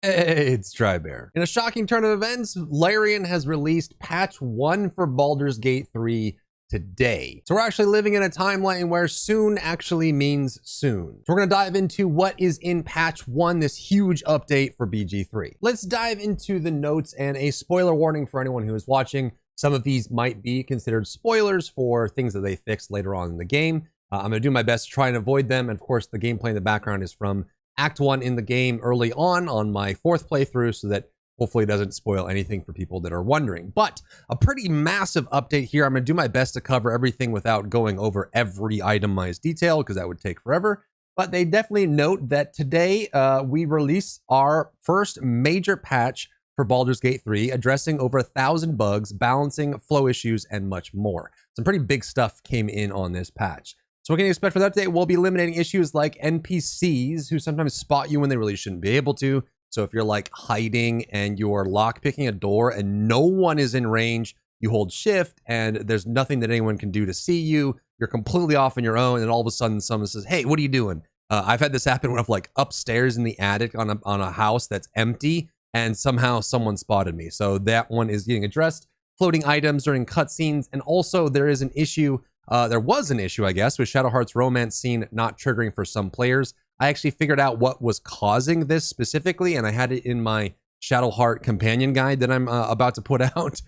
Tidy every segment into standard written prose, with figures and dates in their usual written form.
Hey, it's Drybear. In a shocking turn of events, Larian has released patch 1 for Baldur's Gate 3 today. So we're actually living in a timeline where soon actually means soon. So we're going to dive into what is in patch 1, this huge update for BG3. Let's dive into the notes and a spoiler warning for anyone who is watching. Some of these might be considered spoilers for things that they fixed later on in the game. I'm going to do my best to try and avoid them. And of course, the gameplay in the background is from Act 1 in the game early on my 4th playthrough, so that hopefully it doesn't spoil anything for people that are wondering. But a pretty massive update here. I'm going to do my best to cover everything without going over every itemized detail, because that would take forever. But they definitely note that today we release our first major patch for Baldur's Gate 3, addressing over 1,000 bugs, balancing flow issues, and much more. Some pretty big stuff came in on this patch. So what can you expect for that update? We'll be eliminating issues like NPCs who sometimes spot you when they really shouldn't be able to. So if you're like hiding and you're lock picking a door and no one is in range, you hold shift and there's nothing that anyone can do to see you. You're completely off on your own, and all of a sudden someone says, "Hey, what are you doing?" I've had this happen when I'm like upstairs in the attic on a house that's empty, and somehow someone spotted me. So that one is getting addressed. Floating items during cutscenes, and also there is an issue. There was an issue, I guess, with Shadowheart's romance scene not triggering for some players. I actually figured out what was causing this specifically, and I had it in my Shadowheart companion guide that I'm about to put out.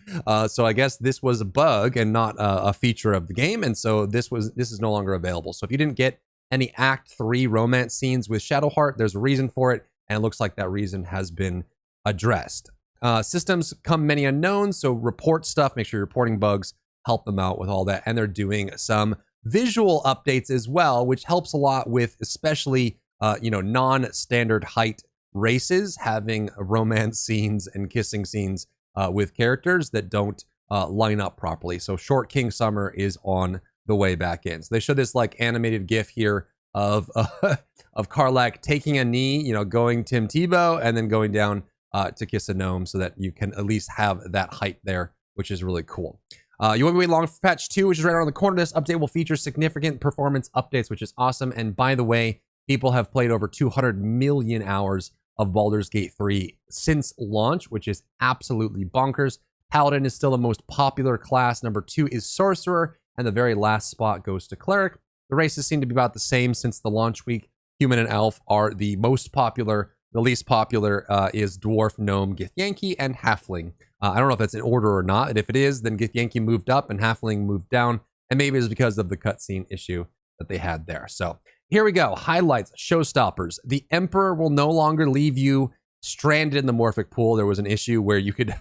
So I guess this was a bug and not a feature of the game, and so this is no longer available. So if you didn't get any Act 3 romance scenes with Shadowheart, there's a reason for it, and it looks like that reason has been addressed. Systems come many unknowns, so report stuff, make sure you're reporting bugs, help them out with all that. And they're doing some visual updates as well, which helps a lot with especially non-standard height races having romance scenes and kissing scenes with characters that don't line up properly. So Short King Summer is on the way back in. So they show this like animated gif here of Karlach taking a knee, going Tim Tebow and then going down to kiss a gnome, so that you can at least have that height there, which is really cool. You won't wait long for patch 2, which is right around the corner. This update will feature significant performance updates, which is awesome. And by the way, people have played over 200 million hours of Baldur's Gate 3 since launch, which is absolutely bonkers. Paladin is still the most popular class. Number 2 is Sorcerer, and the very last spot goes to Cleric. The races seem to be about the same since the launch week. Human and Elf are the most popular. The least popular is Dwarf, Gnome, Githyanki, and Halfling. I don't know if that's in order or not. And if it is, then Githyanki moved up and Halfling moved down. And maybe it's because of the cutscene issue that they had there. So here we go. Highlights, showstoppers. The Emperor will no longer leave you stranded in the Morphic Pool. There was an issue where you could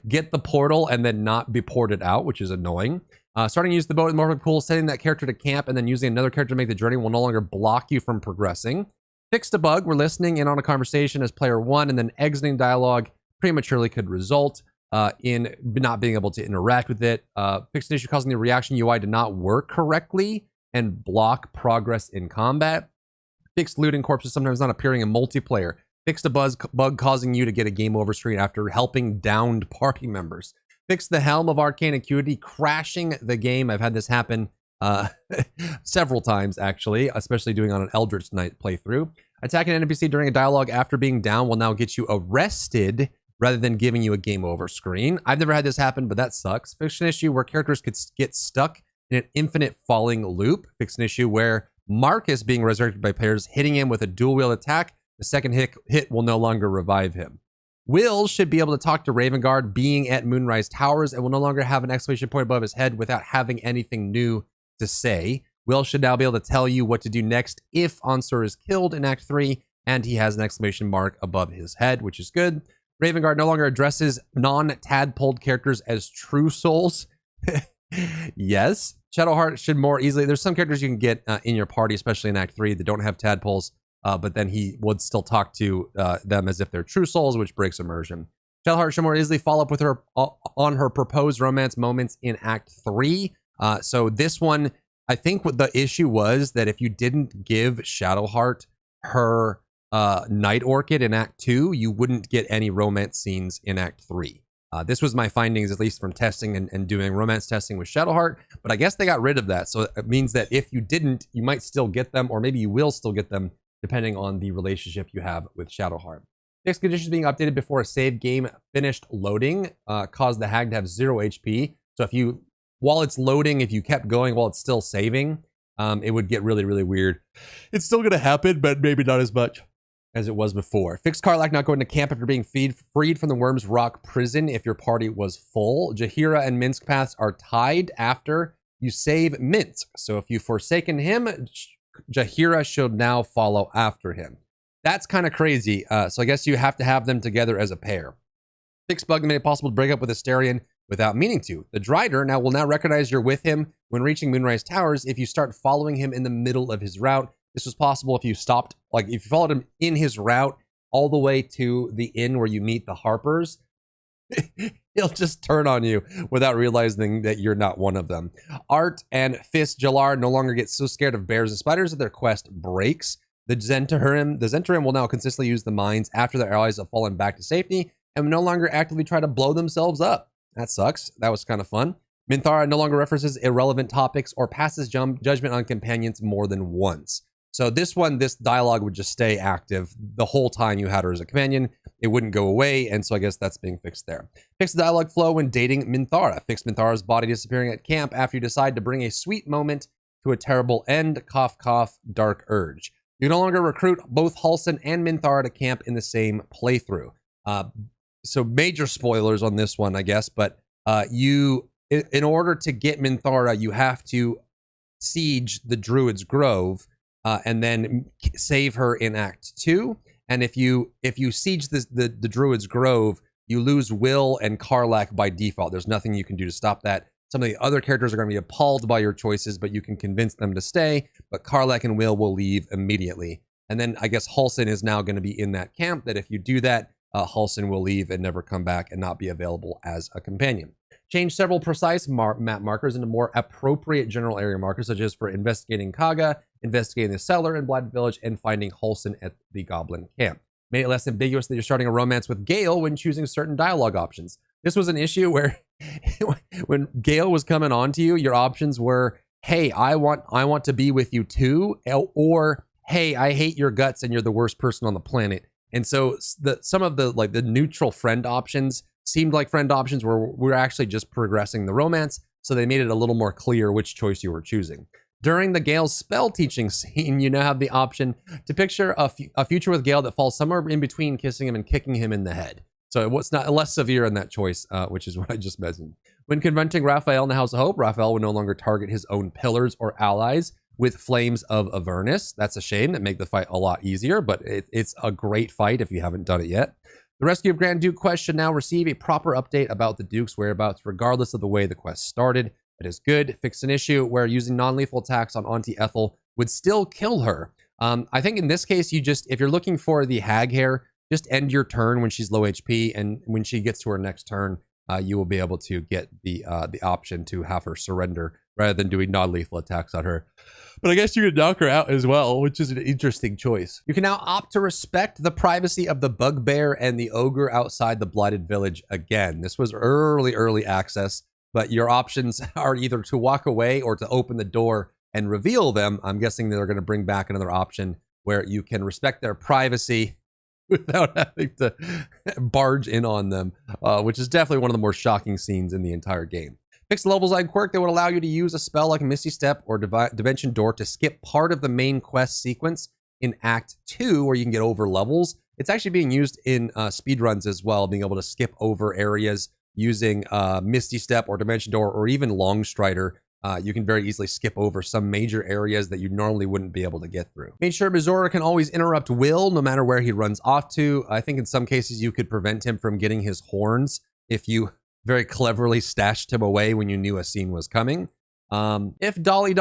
get the portal and then not be ported out, which is annoying. Starting to use the boat in the Morphic Pool, setting that character to camp, and then using another character to make the journey will no longer block you from progressing. Fixed a bug. We're listening in on a conversation as player 1, and then exiting dialogue prematurely could result in not being able to interact with it. Fixed an issue causing the reaction UI to not work correctly and block progress in combat. Fixed looting corpses sometimes not appearing in multiplayer. Fixed a bug causing you to get a game over screen after helping downed party members. Fixed the Helm of Arcane Acuity, crashing the game. I've had this happen several times, actually, especially doing on an Eldritch Knight playthrough. Attacking an NPC during a dialogue after being down will now get you arrested rather than giving you a game over screen. I've never had this happen, but that sucks. Fix an issue where characters could get stuck in an infinite falling loop. Fix an issue where Marcus being resurrected by players hitting him with a dual wield attack. The second hit will no longer revive him. Will should be able to talk to Ravengard being at Moonrise Towers and will no longer have an exclamation point above his head without having anything new to say. Will should now be able to tell you what to do next if Onsor is killed in Act 3, and he has an exclamation mark above his head, which is good. Ravengard no longer addresses non-tadpoled characters as true souls. Yes. Shadowheart should more easily... There's some characters you can get in your party, especially in Act 3, that don't have tadpoles, but then he would still talk to them as if they're true souls, which breaks immersion. Shadowheart should more easily follow up with her on her proposed romance moments in Act 3. So this one, I think what the issue was that if you didn't give Shadowheart her Night Orchid in Act 2, you wouldn't get any romance scenes in Act 3. This was my findings, at least from testing and doing romance testing with Shadowheart, but I guess they got rid of that. So it means that if you didn't, you might still get them, or maybe you will still get them, depending on the relationship you have with Shadowheart. Fixed conditions being updated before a save game finished loading caused the hag to have 0 HP. So if you, while it's loading, if you kept going while it's still saving, it would get really, really weird. It's still going to happen, but maybe not as much as it was before. Fixed Karlach not going to camp after being freed from the Worm's Rock prison if your party was full. Jaheira and Minsk paths are tied after you save Minsk. So if you forsaken him, Jaheira should now follow after him. That's kind of crazy. So I guess you have to have them together as a pair. Fixed bug that made it possible to break up with Asterion without meaning to. The Dryder will now recognize you're with him when reaching Moonrise Towers if you start following him in the middle of his route. This was possible if you stopped, like if you followed him in his route all the way to the inn where you meet the Harpers. He'll just turn on you without realizing that you're not one of them. Art and Fist Jalar no longer get so scared of bears and spiders that their quest breaks. The Zhentarim will now consistently use the mines after their allies have fallen back to safety and will no longer actively try to blow themselves up. That sucks. That was kind of fun. Minthara no longer references irrelevant topics or passes judgment on companions more than once. So this dialogue would just stay active the whole time you had her as a companion. It wouldn't go away, and so I guess that's being fixed there. Fix the dialogue flow when dating Minthara. Fix Minthara's body disappearing at camp after you decide to bring a sweet moment to a terrible end. Cough, cough, dark urge. You can no longer recruit both Halsin and Minthara to camp in the same playthrough. So major spoilers on this one, I guess, but in order to get Minthara, you have to siege the Druid's Grove and then save her in Act 2. And if you siege the Druid's Grove, you lose Will and Karlach by default. There's nothing you can do to stop that. Some of the other characters are going to be appalled by your choices, but you can convince them to stay. But Karlach and Will leave immediately. And then I guess Halsin is now going to be in that camp, that if you do that, Halsin will leave and never come back and not be available as a companion. Change several precise map markers into more appropriate general area markers, such as for investigating Kaga, investigating the cellar in Blighted Village, and finding Halsin at the Goblin camp. Made it less ambiguous that you're starting a romance with Gale when choosing certain dialogue options. This was an issue where when Gale was coming on to you, your options were, hey, I want to be with you too, or hey, I hate your guts and you're the worst person on the planet. And so some of the neutral friend options seemed like friend options where we're actually just progressing the romance. So they made it a little more clear which choice you were choosing. During the Gale's spell teaching scene, you now have the option to picture a future with Gale that falls somewhere in between kissing him and kicking him in the head. So it was not less severe in that choice, which is what I just mentioned. When confronting Raphael in the House of Hope, Raphael would no longer target his own pillars or allies with Flames of Avernus. That's a shame. That make the fight a lot easier, but it's a great fight if you haven't done it yet. The Rescue of Grand Duke quest should now receive a proper update about the Duke's whereabouts, regardless of the way the quest started. That is good. Fix an issue where using non-lethal attacks on Auntie Ethel would still kill her. I think in this case, if you're looking for the hag hair, just end your turn when she's low HP, and when she gets to her next turn, you will be able to get the option to have her surrender rather than doing non-lethal attacks on her. But I guess you could knock her out as well, which is an interesting choice. You can now opt to respect the privacy of the bugbear and the ogre outside the Blighted Village again. This was early access, but your options are either to walk away or to open the door and reveal them. I'm guessing they're going to bring back another option where you can respect their privacy without having to barge in on them, which is definitely one of the more shocking scenes in the entire game. Fix the level design quirk that would allow you to use a spell like Misty Step or Dimension Door to skip part of the main quest sequence in Act 2, where you can get over levels. It's actually being used in speedruns as well, being able to skip over areas using Misty Step or Dimension Door or even Longstrider. You can very easily skip over some major areas that you normally wouldn't be able to get through. Made sure Mizora can always interrupt Will no matter where he runs off to. I think in some cases you could prevent him from getting his horns if you very cleverly stashed him away when you knew a scene was coming. If Dolly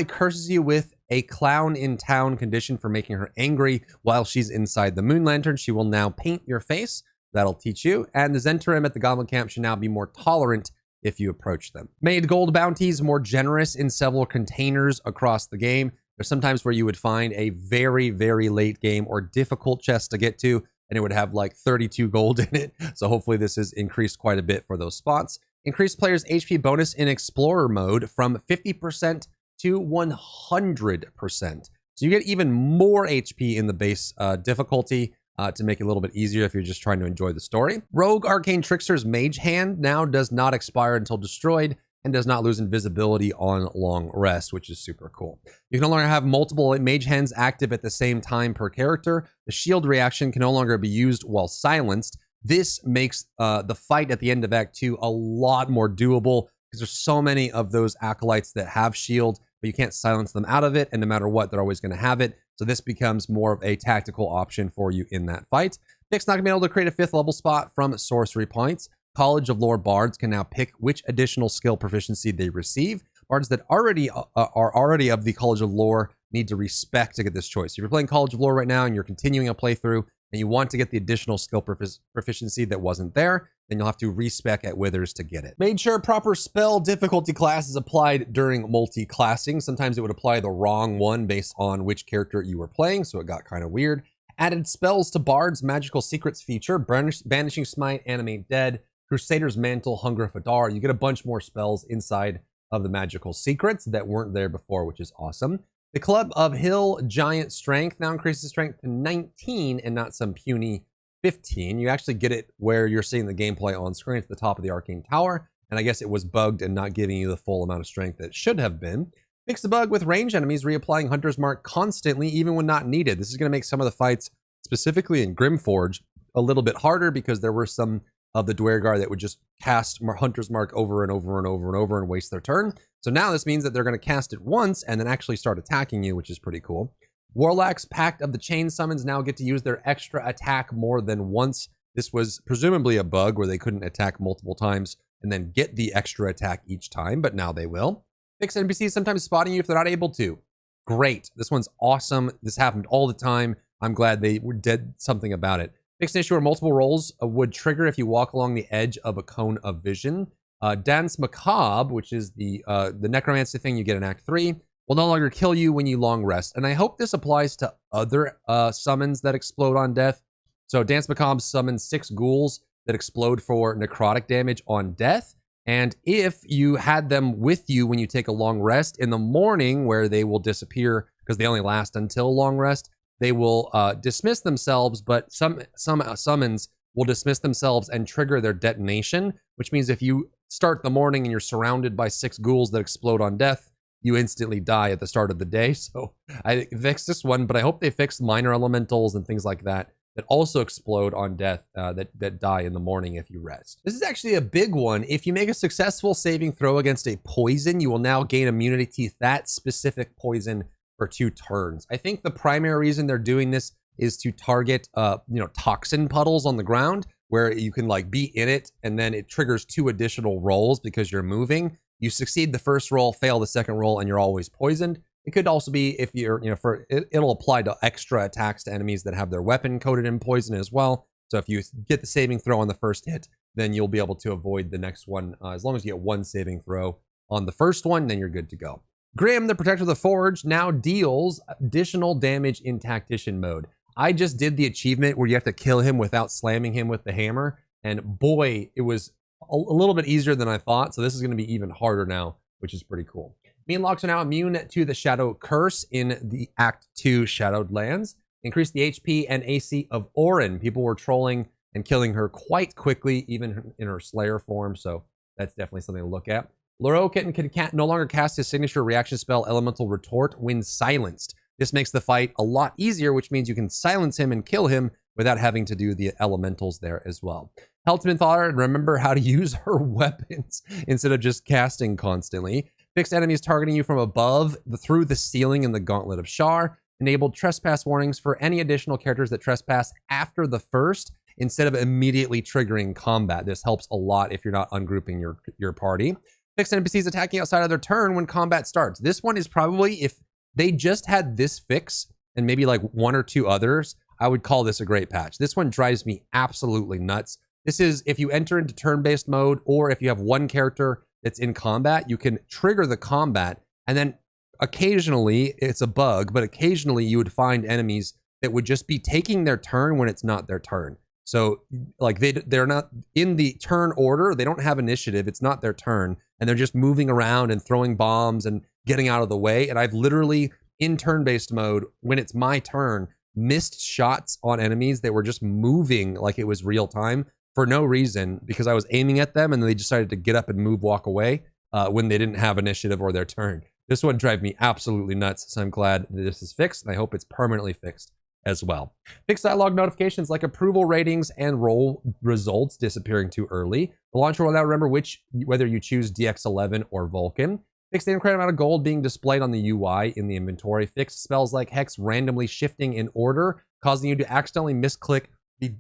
curses you with a clown in town condition for making her angry while she's inside the moon lantern, she will now paint your face. That'll teach you. And the Zhentarim at the Goblin Camp should now be more tolerant if you approach them. Made gold bounties more generous in several containers across the game. There's sometimes where you would find a very late game or difficult chest to get to, and it would have like 32 gold in it. So hopefully this has increased quite a bit for those spots. Increase players' HP bonus in Explorer mode from 50% to 100%. So you get even more HP in the base difficulty, to make it a little bit easier if you're just trying to enjoy the story. Rogue Arcane Trickster's Mage Hand now does not expire until destroyed and does not lose invisibility on long rest, which is super cool. You can no longer have multiple Mage Hands active at the same time per character. The shield reaction can no longer be used while silenced. This makes the fight at the end of Act 2 a lot more doable because there's so many of those acolytes that have shield, but you can't silence them out of it, and no matter what, they're always going to have it. So this becomes more of a tactical option for you in that fight. Pick's not going to be able to create a 5th level spot from sorcery points. College of Lore bards can now pick which additional skill proficiency they receive. Bards that are already of the College of Lore need to respect to get this choice. If you're playing College of Lore right now and you're continuing a playthrough and you want to get the additional skill proficiency that wasn't there, then you'll have to respec at Withers to get it. Made sure proper spell difficulty class is applied during multi-classing. Sometimes it would apply the wrong one based on which character you were playing, so it got kind of weird. Added spells to Bard's Magical Secrets feature, Banishing Smite, Animate Dead, Crusader's Mantle, Hunger Fadar. You get a bunch more spells inside of the Magical Secrets that weren't there before, which is awesome. The Club of Hill Giant Strength now increases strength to 19 and not some puny 15. You actually get it where you're seeing the gameplay on screen at the top of the Arcane Tower, and I guess it was bugged and not giving you the full amount of strength that it should have been. Fix the bug with ranged enemies reapplying Hunter's Mark constantly, even when not needed. This is going to make some of the fights, specifically in Grimforge, a little bit harder because there were some of the Dwergar that would just cast Hunter's Mark over and over and over and over and waste their turn. So now this means that they're going to cast it once and then actually start attacking you, which is pretty cool. Warlock's Pact of the Chain summons now get to use their extra attack more than once. This was presumably a bug where they couldn't attack multiple times and then get the extra attack each time, but now they will. Fix NPCs sometimes spotting you if they're not able to. Great. This one's awesome. This happened all the time. I'm glad they did something about it. Fix an issue where multiple rolls would trigger if you walk along the edge of a cone of vision. Dance Macabre, which is the necromancy thing you get in Act 3, will no longer kill you when you long rest. And I hope this applies to other summons that explode on death. So Dance Macabre summons 6 ghouls that explode for necrotic damage on death. And if you had them with you when you take a long rest in the morning, where they will disappear because they only last until long rest, they will dismiss themselves, but some summons will dismiss themselves and trigger their detonation, which means if you start the morning and you're surrounded by 6 ghouls that explode on death, you instantly die at the start of the day. So I fixed this one, but I hope they fix minor elementals and things like that that also explode on death that die in the morning if you rest. This is actually a big one. If you make a successful saving throw against a poison, you will now gain immunity to that specific poison for 2 turns. I think the primary reason they're doing this is to target toxin puddles on the ground where you can like be in it and then it triggers 2 additional rolls because you're moving. You succeed the first roll, fail the second roll, and you're always poisoned. It could also be if you're, it'll apply to extra attacks to enemies that have their weapon coated in poison as well. So if you get the saving throw on the first hit, then you'll be able to avoid the next one. As long as you get 1 saving throw on the first one, then you're good to go. Grim, the Protector of the Forge, now deals additional damage in Tactician mode. I just did the achievement where you have to kill him without slamming him with the hammer. And boy, it was a little bit easier than I thought. So this is going to be even harder now, which is pretty cool. Me and Locks are now immune to the Shadow Curse in the Act 2 Shadowed Lands. Increase the HP and AC of Orin. People were trolling and killing her quite quickly, even in her Slayer form. So that's definitely something to look at. Lorokin can no longer cast his signature reaction spell, Elemental Retort, when silenced. This makes the fight a lot easier, which means you can silence him and kill him without having to do the elementals there as well. Heltman remember how to use her weapons instead of just casting constantly. Fixed enemies targeting you from above, through the ceiling in the Gauntlet of Shar. Enabled trespass warnings for any additional characters that trespass after the first instead of immediately triggering combat. This helps a lot if you're not ungrouping your party. Fixed NPCs attacking outside of their turn when combat starts. This one is probably, if they just had this fix and maybe like 1 or 2 others, I would call this a great patch. This one drives me absolutely nuts. This is if you enter into turn-based mode or if you have one character that's in combat, you can trigger the combat and then occasionally, it's a bug, but occasionally you would find enemies that would just be taking their turn when it's not their turn. So like they're not in the turn order. They don't have initiative. It's not their turn. And they're just moving around and throwing bombs and getting out of the way. And I've literally in turn-based mode, when it's my turn, missed shots on enemies that were just moving like it was real time for no reason because I was aiming at them and then they decided to get up and move, walk away when they didn't have initiative or their turn. This one drive me absolutely nuts, so I'm glad that this is fixed, and I hope it's permanently fixed as well. Fixed dialogue notifications like approval ratings and roll results disappearing too early. The launcher will now remember whether you choose DX11 or Vulcan. Fixed the incredible amount of gold being displayed on the UI in the inventory. Fixed spells like Hex randomly shifting in order, causing you to accidentally misclick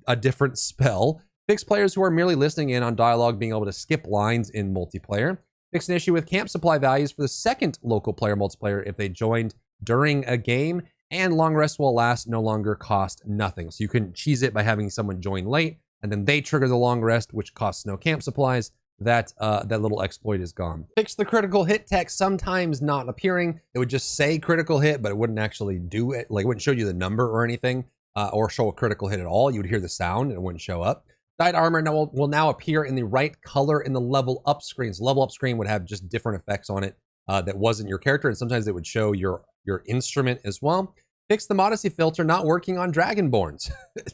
a different spell. Fixed players who are merely listening in on dialogue being able to skip lines in multiplayer. Fixed an issue with camp supply values for the second local player multiplayer if they joined during a game. And long rest will last no longer cost nothing. So you couldn't cheese it by having someone join late and then they trigger the long rest, which costs no camp supplies. That little exploit is gone. Fix the critical hit text sometimes not appearing. It would just say critical hit, but it wouldn't actually do it. Like it wouldn't show you the number or anything or show a critical hit at all. You would hear the sound and it wouldn't show up. Dyed armor will now appear in the right color in the level up screen. So level up screen would have just different effects on it that wasn't your character. And sometimes it would show your instrument as well. Fixed the modesty filter not working on Dragonborns.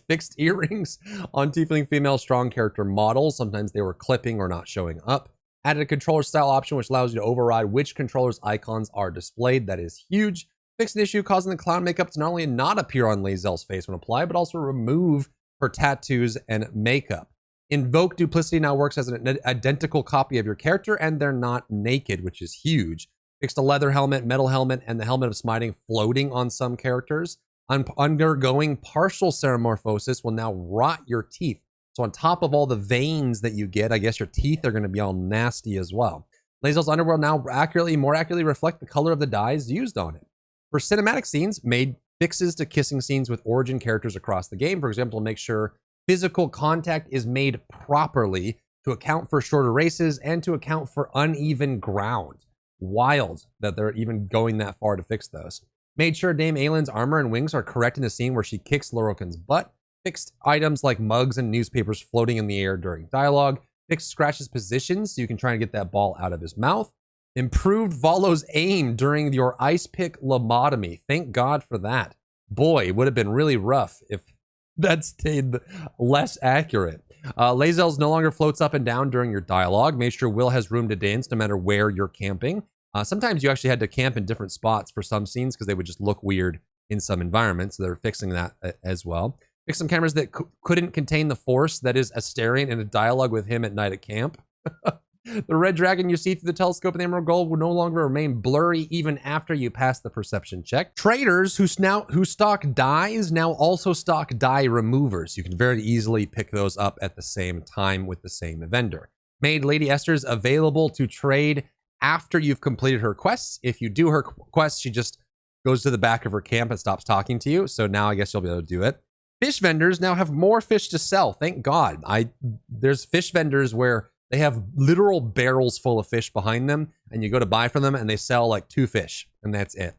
Fixed earrings on tiefling female strong character models. Sometimes they were clipping or not showing up. Added a controller style option which allows you to override which controller's icons are displayed. That is huge. Fixed an issue causing the clown makeup to not only not appear on Lae'zel's face when applied, but also remove her tattoos and makeup. Invoke duplicity now works as an identical copy of your character and they're not naked, which is huge. Fixed a leather helmet, metal helmet, and the helmet of smiting floating on some characters. Undergoing partial ceramorphosis will now rot your teeth. So on top of all the veins that you get, I guess your teeth are going to be all nasty as well. Lae'zel's underworld now more accurately reflect the color of the dyes used on it. For cinematic scenes, made fixes to kissing scenes with origin characters across the game. For example, to make sure physical contact is made properly to account for shorter races and to account for uneven ground. Wild that they're even going that far to fix those. Made sure Dame Aylin's armor and wings are correct in the scene where she kicks Lorokin's butt. Fixed items like mugs and newspapers floating in the air during dialogue. Fixed Scratch's position so you can try and get that ball out of his mouth. Improved Volo's aim during your ice pick lobotomy. Thank God for that. Boy, it would have been really rough if that stayed less accurate. Lae'zel's no longer floats up and down during your dialogue. Make sure Will has room to dance no matter where you're camping. Sometimes you actually had to camp in different spots for some scenes because they would just look weird in some environments. So they're fixing that as well. Fix some cameras that couldn't contain the force that is Astarion in a dialogue with him at night at camp. The red dragon you see through the telescope in the Emerald Gold will no longer remain blurry even after you pass the perception check. Traders who stock dyes now also stock dye removers. You can very easily pick those up at the same time with the same vendor. Made Lady Esther's available to trade after you've completed her quests. If you do her quests, she just goes to the back of her camp and stops talking to you. So now I guess you'll be able to do it. Fish vendors now have more fish to sell. Thank God. There's fish vendors where they have literal barrels full of fish behind them, and you go to buy from them, and they sell like 2 fish, and that's it.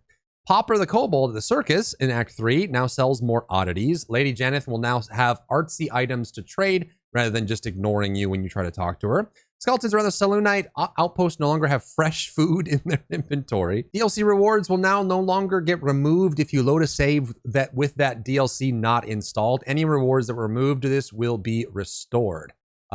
Popper the Kobold at the circus in Act 3 now sells more oddities. Lady Janeth will now have artsy items to trade rather than just ignoring you when you try to talk to her. Skeletons around the Selûnite outpost no longer have fresh food in their inventory. DLC rewards will now no longer get removed if you load a save that with that DLC not installed. Any rewards that were removed to this will be restored.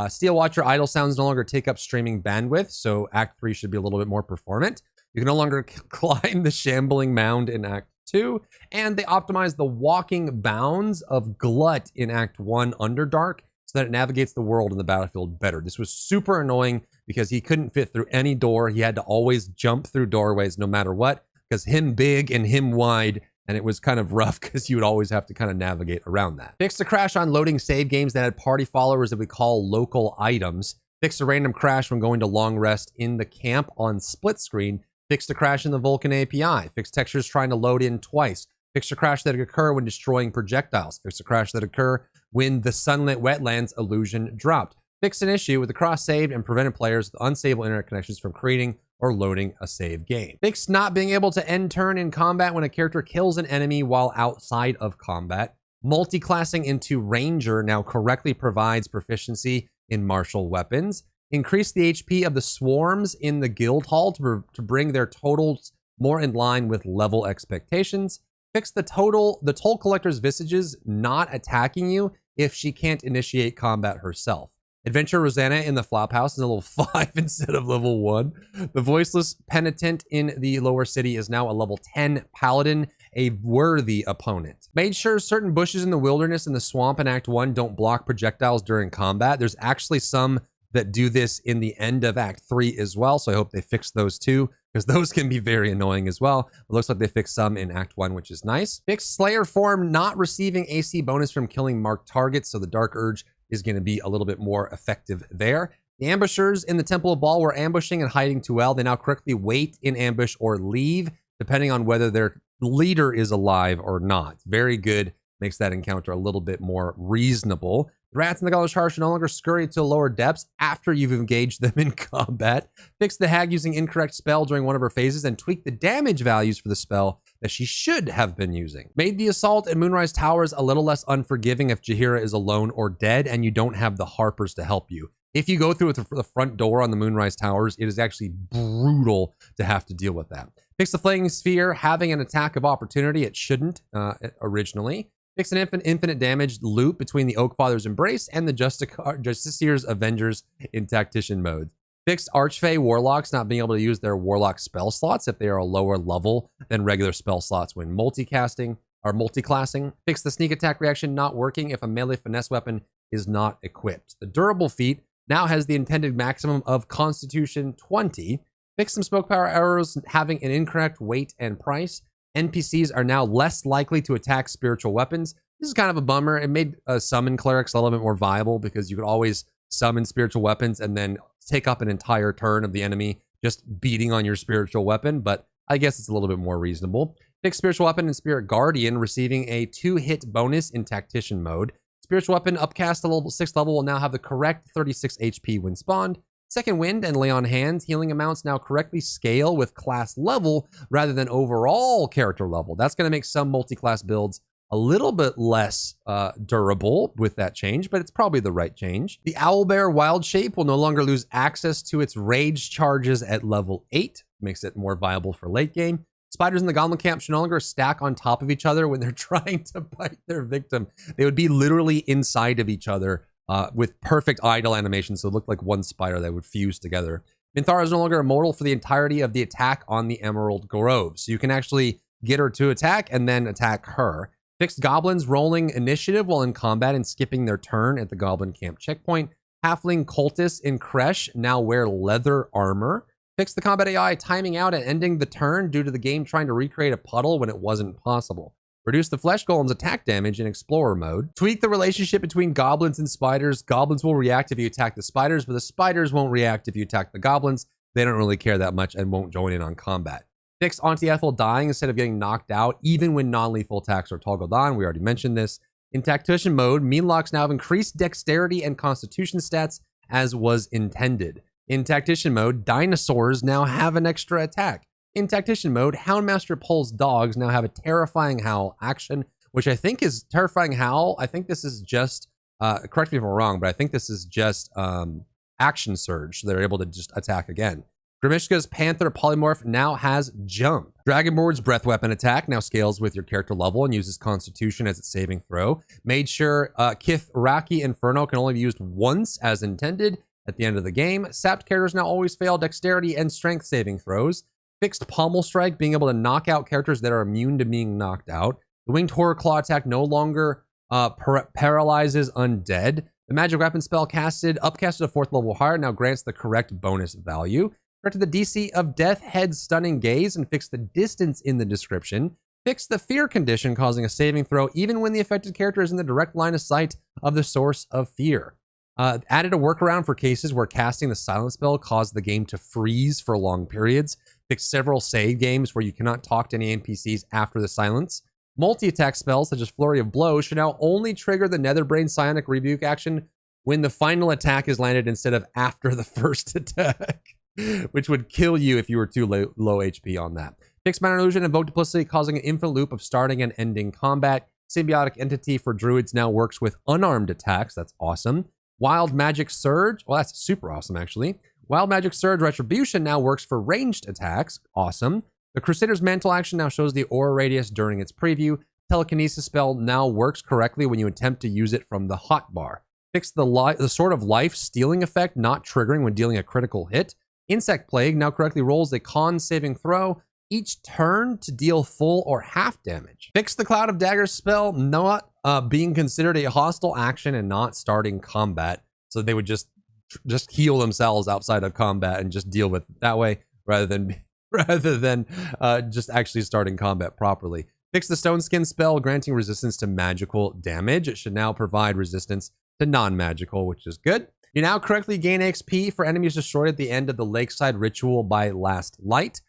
Steel Watcher idle sounds no longer take up streaming bandwidth, so Act 3 should be a little bit more performant. You can no longer climb the shambling mound in Act 2, and they optimize the walking bounds of Glut in Act 1 Underdark so that it navigates the world and the battlefield better. This was super annoying because he couldn't fit through any door. He had to always jump through doorways no matter what, because him big and him wide, and it was kind of rough because you would always have to kind of navigate around that. Fixed a crash on loading save games that had party followers that we call local items. Fixed a random crash when going to long rest in the camp on split screen. Fixed a crash in the Vulcan API. Fixed textures trying to load in twice. Fixed a crash that occur when destroying projectiles. Fixed a crash that occur when the sunlit wetlands illusion dropped. Fixed an issue with the cross saved and prevented players with unstable internet connections from creating or loading a save game. Fixed not being able to end turn in combat when a character kills an enemy while outside of combat. Multi-classing into Ranger now correctly provides proficiency in martial weapons. Increase the HP of the swarms in the guild hall to bring their totals more in line with level expectations. Fix the toll collector's visages not attacking you if she can't initiate combat herself. Adventure Rosanna in the Flophouse is a level 5 instead of level 1. The Voiceless Penitent in the lower city is now a level 10 paladin, a worthy opponent. Made sure certain bushes in the wilderness and the swamp in Act 1 don't block projectiles during combat. There's actually some that do this in the end of Act 3 as well, so I hope they fix those too, because those can be very annoying as well. It looks like they fixed some in Act 1, which is nice. Fix Slayer form not receiving AC bonus from killing marked targets, so the Dark Urge is going to be a little bit more effective there. The ambushers in the Temple of Baal were ambushing and hiding too well. They now correctly wait in ambush or leave, depending on whether their leader is alive or not. Very good. Makes that encounter a little bit more reasonable. The rats in the Gaulish Heart should no longer scurry to lower depths after you've engaged them in combat. Fix the hag using incorrect spell during one of her phases and tweak the damage values for the spell that she should have been using. Made the assault at Moonrise Towers a little less unforgiving if Jaheira is alone or dead and you don't have the Harpers to help you. If you go through the front door on the Moonrise Towers, it is actually brutal to have to deal with that. Fix the Flaming Sphere having an attack of opportunity. It shouldn't originally. Fix an infinite damage loop between the Oakfather's Embrace and the Justicier's Avengers in Tactician mode. Fix Archfey Warlocks not being able to use their Warlock spell slots if they are a lower level than regular spell slots when multicasting or multiclassing. Fix the sneak attack reaction not working if a melee finesse weapon is not equipped. The durable feat now has the intended maximum of Constitution 20. Fix some smoke power arrows having an incorrect weight and price. NPCs are now less likely to attack spiritual weapons. This is kind of a bummer. It made summon clerics a little bit more viable because you could always summon spiritual weapons and then take up an entire turn of the enemy just beating on your spiritual weapon, but I guess it's a little bit more reasonable. Fix spiritual weapon and spirit guardian receiving a 2-hit bonus in tactician mode. Spiritual weapon upcast to level 6 level will now have the correct 36 HP when spawned. Second wind and lay on hands healing amounts now correctly scale with class level rather than overall character level. That's going to make some multi-class builds a little bit less durable with that change, but it's probably the right change. The Owlbear Wild Shape will no longer lose access to its rage charges at level 8. Makes it more viable for late game. Spiders in the Goblin Camp should no longer stack on top of each other when they're trying to bite their victim. They would be literally inside of each other with perfect idle animations, so it looked like one spider that would fuse together. Minthara is no longer immortal for the entirety of the attack on the Emerald Grove, so you can actually get her to attack and then attack her. Fixed goblins rolling initiative while in combat and skipping their turn at the Goblin Camp checkpoint. Halfling cultists in Kresh now wear leather armor. Fix the combat AI timing out and ending the turn due to the game trying to recreate a puddle when it wasn't possible. Reduce the flesh golem's attack damage in explorer mode. Tweak the relationship between goblins and spiders. Goblins will react if you attack the spiders, but the spiders won't react if you attack the goblins. They don't really care that much and won't join in on combat. Fix Auntie Ethel dying instead of getting knocked out, even when non-lethal attacks are toggled on. We already mentioned this. In Tactician mode, Meanlocks now have increased dexterity and constitution stats as was intended. In Tactician mode, dinosaurs now have an extra attack. In Tactician mode, Houndmaster Pulse dogs now have a Terrifying Howl action, which I think is Terrifying Howl. I think this is just, correct me if I'm wrong, but I think this is just Action Surge. So they're able to just attack again. Grimishka's Panther Polymorph now has Jump. Dragonborn's Breath Weapon attack now scales with your character level and uses Constitution as its saving throw. Made sure Kithraki Inferno can only be used once as intended at the end of the game. Sapped characters now always fail Dexterity and Strength saving throws. Fixed Pommel Strike, being able to knock out characters that are immune to being knocked out. The Winged Horror Claw attack no longer paralyzes undead. The magic weapon spell upcasted to 4th level higher now grants the correct bonus value. Corrected the DC of Death Head Stunning Gaze and fixed the distance in the description. Fixed the fear condition causing a saving throw even when the affected character is in the direct line of sight of the source of fear. Added a workaround for cases where casting the silence spell caused the game to freeze for long periods. Fixed several save games where you cannot talk to any NPCs after the silence. Multi-attack spells such as Flurry of Blows should now only trigger the Netherbrain Psionic Rebuke action when the final attack is landed instead of after the first attack, which would kill you if you were too low HP on that. Fixed Minor Illusion and Invoke Duplicity, causing an infinite loop of starting and ending combat. Symbiotic Entity for Druids now works with unarmed attacks. That's awesome. Wild Magic Surge. Well, that's super awesome, actually. Wild Magic Surge Retribution now works for ranged attacks. Awesome. The Crusader's Mantle action now shows the aura radius during its preview. Telekinesis spell now works correctly when you attempt to use it from the hotbar. Fix the Sword of Life stealing effect not triggering when dealing a critical hit. Insect Plague now correctly rolls a con saving throw each turn to deal full or half damage. Fix the Cloud of Daggers spell not being considered a hostile action and not starting combat. So they would just heal themselves outside of combat and just deal with it that way rather than just actually starting combat properly. Fix the Stone Skin spell granting resistance to magical damage. It should now provide resistance to non-magical, which is good. You now correctly gain XP for enemies destroyed at the end of the Lakeside Ritual by Last Light.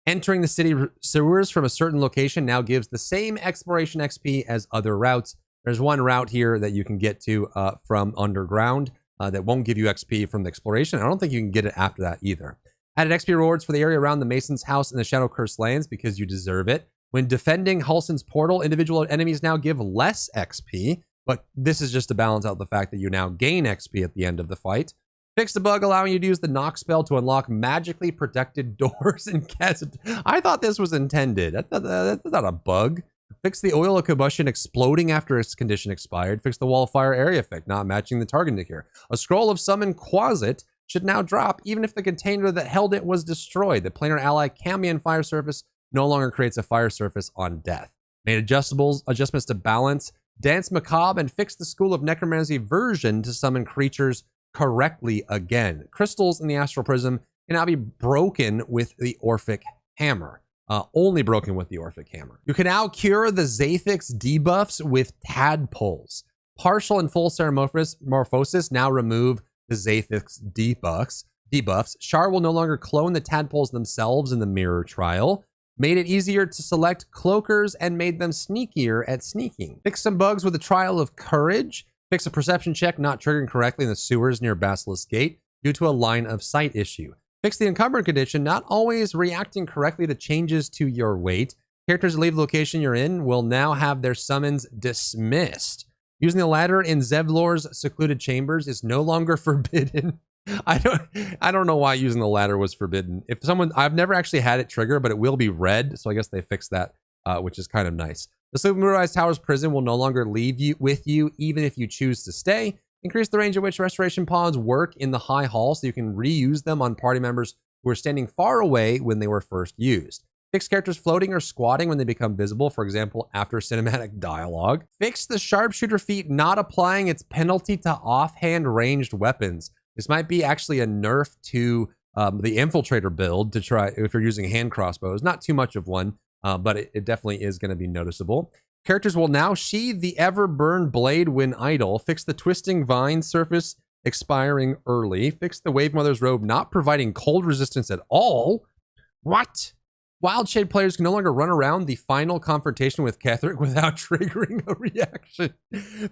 Entering the city sewers from a certain location now gives the same exploration XP as other routes. There's one route here that you can get to from underground that won't give you XP from the exploration. I don't think you can get it after that either. Added XP rewards for the area around the Mason's house in the Shadow Curse lands because you deserve it. When defending Halsin's portal, individual enemies now give less XP, but this is just to balance out the fact that you now gain XP at the end of the fight. Fix the bug allowing you to use the knock spell to unlock magically protected doors in Kazad. I thought this was intended. That's not a bug. Fix the oil of combustion exploding after its condition expired. Fix the wall of fire area effect not matching the target indicator. A scroll of summon Quasit should now drop even if the container that held it was destroyed. The planar ally Camion fire surface no longer creates a fire surface on death. Made adjustments to balance, Dance Macabre, and fix the School of Necromancy version to summon creatures correctly again. Crystals in the Astral Prism can now be broken with the Orphic Hammer. Only broken with the Orphic Hammer. You can now cure the Zathix debuffs with Tadpoles. Partial and full Morphosis now remove the Zathix debuffs. Char will no longer clone the Tadpoles themselves in the mirror trial. Made it easier to select cloakers and made them sneakier at sneaking. Fix some bugs with the Trial of Courage. Fix a perception check not triggering correctly in the sewers near Basilisk Gate due to a line of sight issue. Fix the encumbered condition not always reacting correctly to changes to your weight. Characters that leave the location you're in will now have their summons dismissed. Using the ladder in Zevlor's secluded chambers is no longer forbidden. I don't know why using the ladder was forbidden. I've never actually had it trigger, but it will be red, so I guess they fixed that, which is kind of nice. The Sleeping Moonrise Tower's prison will no longer leave you with you, even if you choose to stay. Increase the range at which restoration pods work in the High Hall so you can reuse them on party members who are standing far away when they were first used. Fix characters floating or squatting when they become visible, for example, after cinematic dialogue. Fix the sharpshooter feat not applying its penalty to offhand ranged weapons. This might be actually a nerf to the infiltrator build to try if you're using hand crossbows. Not too much of one, but it definitely is going to be noticeable. Characters will now sheathe the Everburn blade when idle. Fix the twisting vine surface expiring early. Fix the Wave Mother's robe not providing cold resistance at all. What? Wild Shade players can no longer run around the final confrontation with Ketheric without triggering a reaction.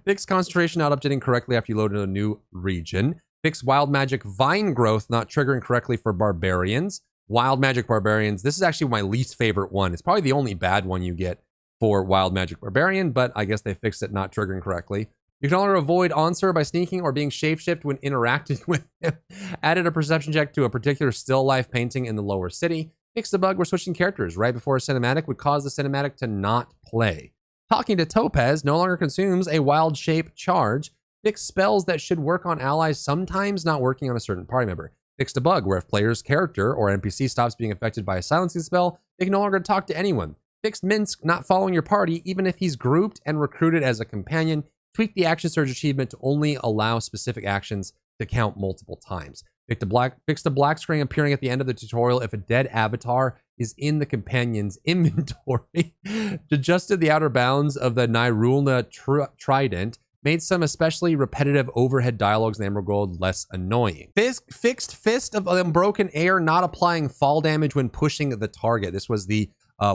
Fix concentration not updating correctly after you load into a new region. Fix Wild Magic Vine Growth not triggering correctly for Barbarians. Wild Magic Barbarians. This is actually my least favorite one. It's probably the only bad one you get for Wild Magic Barbarian, but I guess they fixed it not triggering correctly. You can no longer avoid Onsir by sneaking or being shapeshift when interacting with him. Added a perception check to a particular still life painting in the lower city. Fixed the bug where switching characters right before a cinematic would cause the cinematic to not play. Talking to Topaz no longer consumes a wild shape charge. Fixed spells that should work on allies sometimes not working on a certain party member. Fixed a bug where if player's character or NPC stops being affected by a silencing spell, they can no longer talk to anyone. Fixed Minsk not following your party even if he's grouped and recruited as a companion. Tweak the action surge achievement to only allow specific actions to count multiple times. Fix the black screen appearing at the end of the tutorial if a dead avatar is in the companion's inventory. Adjusted the outer bounds of the Nyrulna trident. Made some especially repetitive overhead dialogues in Emerald Gold less annoying. Fixed Fist of Unbroken Air not applying fall damage when pushing the target. This was the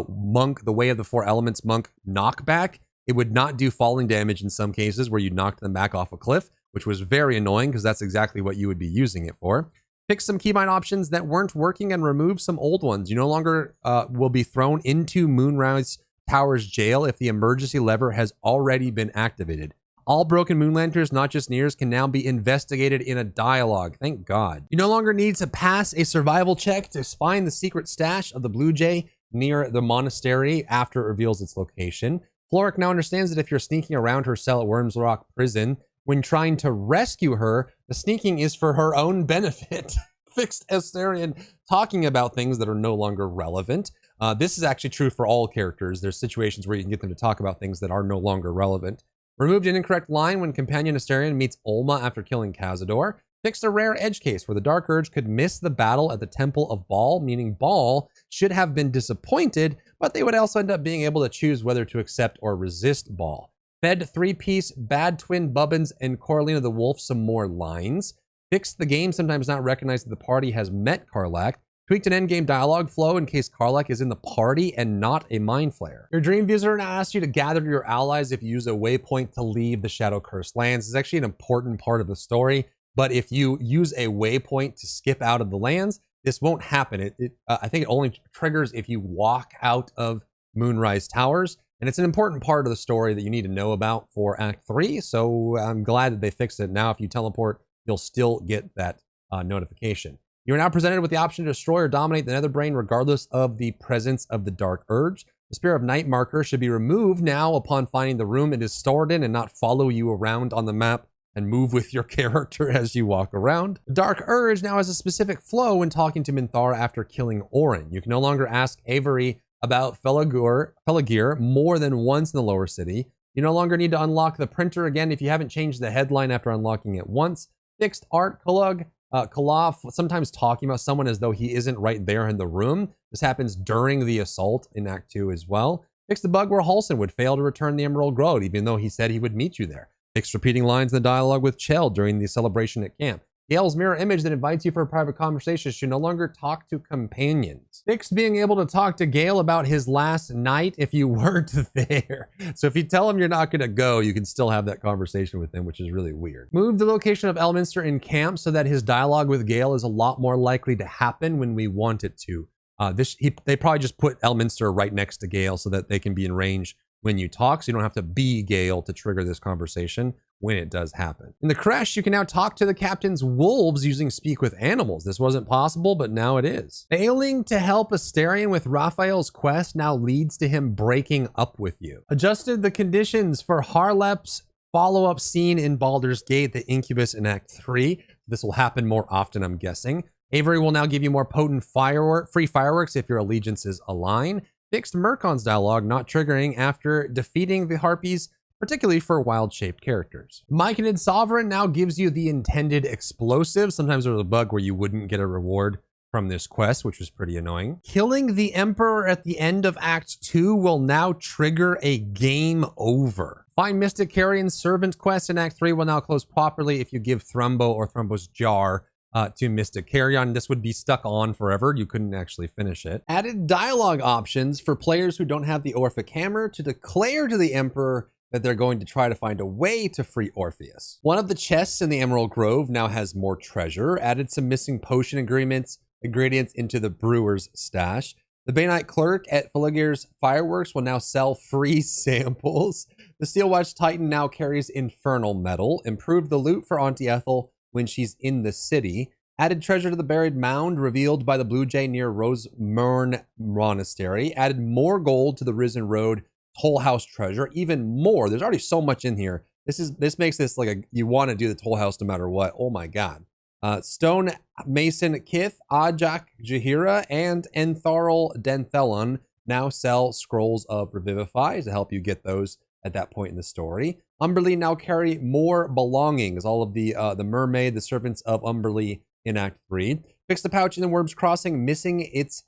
monk, the Way of the Four Elements monk knockback. It would not do falling damage in some cases where you knocked them back off a cliff, which was very annoying because that's exactly what you would be using it for. Fix some keybind options that weren't working and remove some old ones. You no longer will be thrown into Moonrise Tower's jail if the emergency lever has already been activated. All broken moon lanterns, not just Nears, can now be investigated in a dialogue. Thank God. You no longer need to pass a survival check to find the secret stash of the Blue Jay. near the monastery after it reveals its location. Floric now understands that if you're sneaking around her cell at Worms Rock Prison, when trying to rescue her, the sneaking is for her own benefit. Fixed Astarion talking about things that are no longer relevant. This is actually true for all characters. There's situations where you can get them to talk about things that are no longer relevant. Removed an incorrect line when companion Astarion meets Olma after killing Cazador. Fixed a rare edge case where the Dark Urge could miss the battle at the Temple of Baal, meaning Baal should have been disappointed, but they would also end up being able to choose whether to accept or resist Baal. Fed 3-piece Bad Twin Bubbins and Coralina the Wolf some more lines. Fixed the game sometimes not recognized that the party has met Karlach. Tweaked an endgame dialogue flow in case Karlach is in the party and not a mind flayer. Your dream visitor now asks you to gather your allies if you use a waypoint to leave the Shadow Cursed lands. It's actually an important part of the story, but if you use a waypoint to skip out of the lands, this won't happen. I think it only triggers if you walk out of Moonrise Towers, and it's an important part of the story that you need to know about for Act 3, so I'm glad that they fixed it. Now if you teleport, you'll still get that notification. You are now presented with the option to destroy or dominate the Netherbrain regardless of the presence of the Dark Urge. The Spear of Night marker should be removed now upon finding the room it is stored in and not follow you around on the map and move with your character as you walk around. The Dark Urge now has a specific flow when talking to Minthara after killing Orin. You can no longer ask Avery about Felagir more than once in the lower city. You no longer need to unlock the printer again if you haven't changed the headline after unlocking it once. Fixed art Kalaf sometimes talking about someone as though he isn't right there in the room. This happens during the assault in Act 2 as well. Fixed the bug where Halsin would fail to return the Emerald Grove, even though he said he would meet you there. Fixed repeating lines in the dialogue with Chell during the celebration at camp. Gale's mirror image that invites you for a private conversation should no longer talk to companions. Fixed being able to talk to Gale about his last night if you weren't there. So if you tell him you're not going to go, you can still have that conversation with him, which is really weird. Move the location of Elminster in camp so that his dialogue with Gale is a lot more likely to happen when we want it to. They probably just put Elminster right next to Gale so that they can be in range when you talk, so you don't have to be Gale to trigger this conversation when it does happen. In the Creche, you can now talk to the captain's wolves using Speak with Animals. This wasn't possible, but now it is. Failing to help Astarion with Raphael's quest now leads to him breaking up with you. Adjusted the conditions for Harlep's follow-up scene in Baldur's Gate, the Incubus in Act 3. This will happen more often, I'm guessing. Avery will now give you more potent free fireworks if your allegiances align. Fixed Murkon's dialogue not triggering after defeating the Harpies, particularly for wild-shaped characters. Myconid Sovereign now gives you the intended explosive. Sometimes there's a bug where you wouldn't get a reward from this quest, which was pretty annoying. Killing the Emperor at the end of Act 2 will now trigger a game over. Find Mystic Carrion's Servant quest in Act 3 will now close properly if you give Thrumbo or Thrumbo's Jar to Mystic Carrion. This would be stuck on forever. You couldn't actually finish it. Added dialogue options for players who don't have the Orphic Hammer to declare to the Emperor that they're going to try to find a way to free Orpheus. One of the chests in the Emerald Grove now has more treasure. Added some missing potion ingredients into the brewer's stash. The Bay Knight Clerk at Felagir's Fireworks will now sell free samples. The Steelwatch Titan now carries Infernal Metal. Improved the loot for Auntie Ethel when she's in the city. Added treasure to the buried mound revealed by the Blue Jay near Rosemurn Monastery. Added more gold to the Risen Road Toll House treasure. Even more. There's already so much in here. This makes this like you want to do the Toll House no matter what. Oh my god. Stone Mason Kith, Ajak Jahira, and Entharl Denthelon now sell scrolls of Revivify to help you get those at that point in the story. Umberlee now carry more belongings. All of the mermaid, the servants of Umberlee in Act 3. Fixed the pouch in the Worm's Crossing, missing its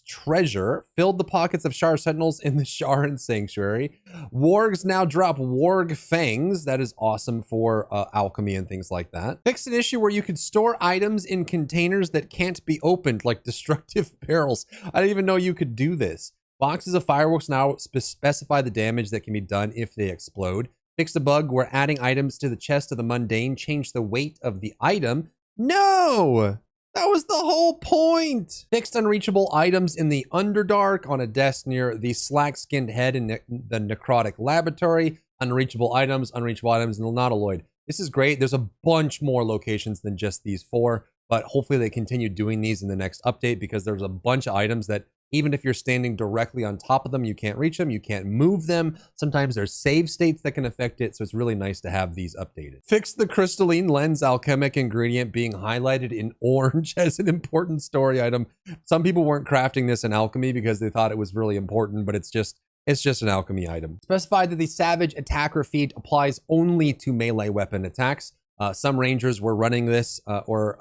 treasure. Filled the pockets of Shar Sentinels in the Sharan Sanctuary. Wargs now drop Warg Fangs. That is awesome for alchemy and things like that. Fixed an issue where you could store items in containers that can't be opened, like destructive barrels. I didn't even know you could do this. Boxes of fireworks now specify the damage that can be done if they explode. Fixed a bug where adding items to the chest of the mundane changed the weight of the item. No! That was the whole point! Fixed unreachable items in the Underdark on a desk near the slack-skinned head in the Necrotic Laboratory. Unreachable items in the Nautiloid. This is great. There's a bunch more locations than just these 4, but hopefully they continue doing these in the next update because there's a bunch of items that Even if you're standing directly on top of them, you can't reach them, you can't move them. Sometimes there's save states that can affect it, so it's really nice to have these updated. Fix the crystalline lens alchemic ingredient being highlighted in orange as an important story item. Some people weren't crafting this in alchemy because they thought it was really important, but it's just an alchemy item. Specified that the savage attacker feat applies only to melee weapon attacks. Some rangers were running this, or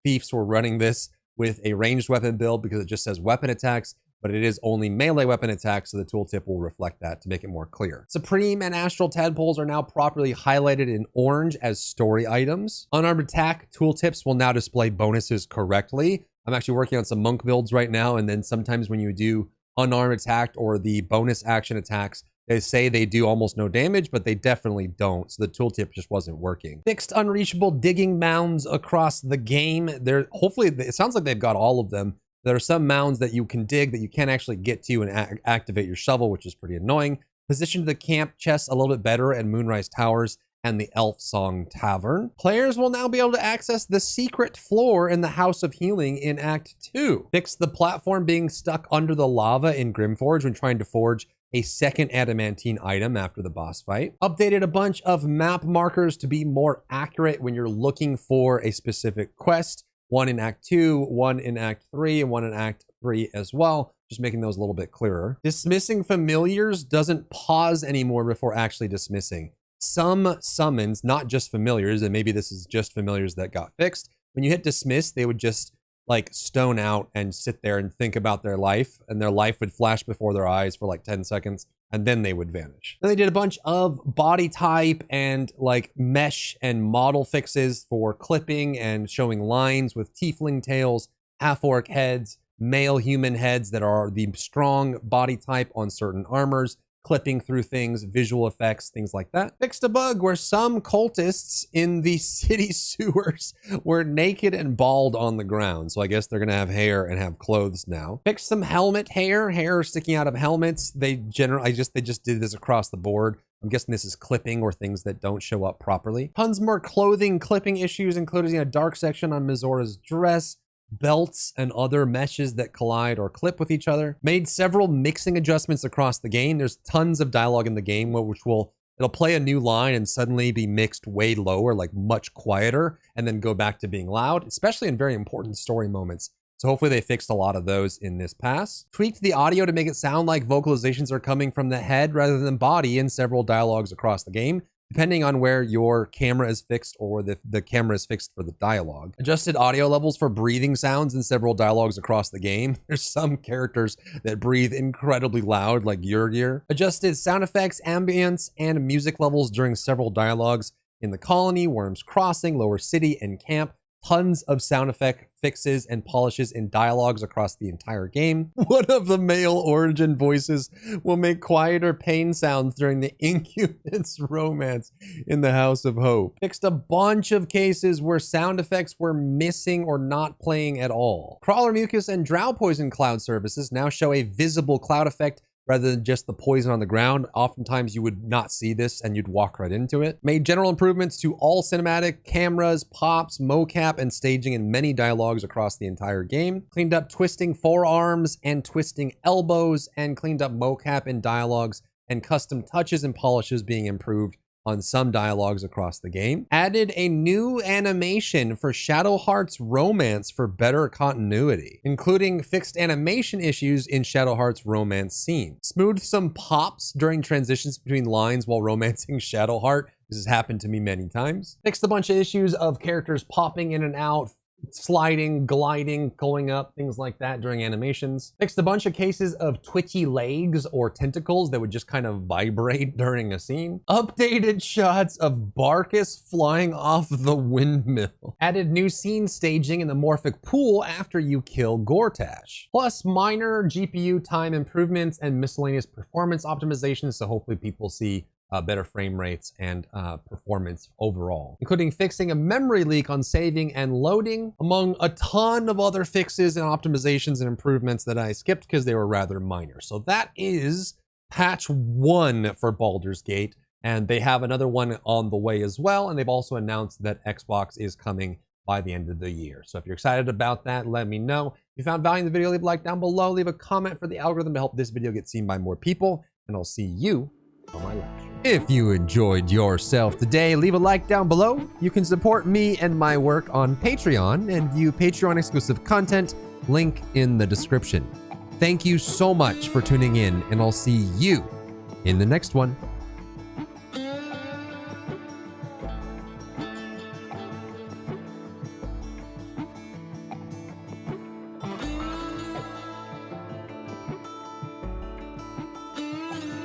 thieves were running this with a ranged weapon build because it just says weapon attacks, but it is only melee weapon attacks, so the tooltip will reflect that to make it more clear. Supreme and Astral Tadpoles are now properly highlighted in orange as story items. Unarmed attack tooltips will now display bonuses correctly. I'm actually working on some monk builds right now, and then sometimes when you do unarmed attack or the bonus action attacks, they say they do almost no damage, but they definitely don't. So the tooltip just wasn't working. Fixed unreachable digging mounds across the game. Hopefully, it sounds like they've got all of them. There are some mounds that you can dig that you can't actually get to and activate your shovel, which is pretty annoying. Position the camp chests a little bit better at Moonrise Towers and the Elf Song Tavern. Players will now be able to access the secret floor in the House of Healing in Act 2. Fix the platform being stuck under the lava in Grimforge when trying to forge a second adamantine item after the boss fight. Updated a bunch of map markers to be more accurate when you're looking for a specific quest. One in Act 2, one in Act 3, and one in Act 3 as well. Just making those a little bit clearer. Dismissing familiars doesn't pause anymore before actually dismissing. Some summons, not just familiars, and maybe this is just familiars that got fixed. When you hit dismiss, they would just like stone out and sit there and think about their life, and their life would flash before their eyes for like 10 seconds, and then they would vanish. Then they did a bunch of body type and like mesh and model fixes for clipping and showing lines with tiefling tails, half-orc heads, male human heads that are the strong body type on certain armors, clipping through things, visual effects, things like that. Fixed a bug where some cultists in the city sewers were naked and bald on the ground. So I guess they're gonna have hair and have clothes now. Fixed some helmet hair sticking out of helmets. They just did this across the board. I'm guessing this is clipping or things that don't show up properly. Tons more clothing clipping issues, including a dark section on Mizora's dress, belts and other meshes that collide or clip with each other. Made several mixing adjustments across the game. There's tons of dialogue in the game it'll play a new line and suddenly be mixed way lower, like much quieter, and then go back to being loud, especially in very important story moments. So hopefully they fixed a lot of those in this pass. Tweaked the audio to make it sound like vocalizations are coming from the head rather than body in several dialogues across the game, depending on where your camera is fixed or the camera is fixed for the dialogue. Adjusted audio levels for breathing sounds in several dialogues across the game. There's some characters that breathe incredibly loud, like Yurgir. Adjusted sound effects, ambience, and music levels during several dialogues in the colony, Worms Crossing, Lower City, and Camp. Tons of sound effect fixes and polishes in dialogues across the entire game. One of the male origin voices will make quieter pain sounds during the Incubus romance in the House of Hope. Fixed a bunch of cases where sound effects were missing or not playing at all. Crawler Mucus and Drow Poison cloud services now show a visible cloud effect rather than just the poison on the ground. Oftentimes you would not see this and you'd walk right into it. Made general improvements to all cinematic, cameras, pops, mocap, and staging in many dialogues across the entire game. Cleaned up twisting forearms and twisting elbows, and cleaned up mocap in dialogues, and custom touches and polishes being improved on some dialogues across the game. Added a new animation for Shadow Heart's romance for better continuity, including fixed animation issues in Shadow Heart's romance scene. Smoothed some pops during transitions between lines while romancing Shadow Heart. This has happened to me many times. Fixed a bunch of issues of characters popping in and out, sliding, gliding, going up, things like that during animations. Fixed a bunch of cases of twitchy legs or tentacles that would just kind of vibrate during a scene. Updated shots of Barkus flying off the windmill. Added new scene staging in the Morphic Pool after you kill Gortash. Plus minor GPU time improvements and miscellaneous performance optimizations, so hopefully people see better frame rates and performance overall, including fixing a memory leak on saving and loading, among a ton of other fixes and optimizations and improvements that I skipped because they were rather minor. So that is patch 1 for Baldur's Gate, and they have another one on the way as well, and they've also announced that Xbox is coming by the end of the year. So if you're excited about that, let me know. If you found value in the video, leave a like down below. Leave a comment for the algorithm to help this video get seen by more people. And I'll see you on my live stream. If you enjoyed yourself today, leave a like down below. You can support me and my work on Patreon and view Patreon exclusive content. Link in the description. Thank you so much for tuning in, and I'll see you in the next one.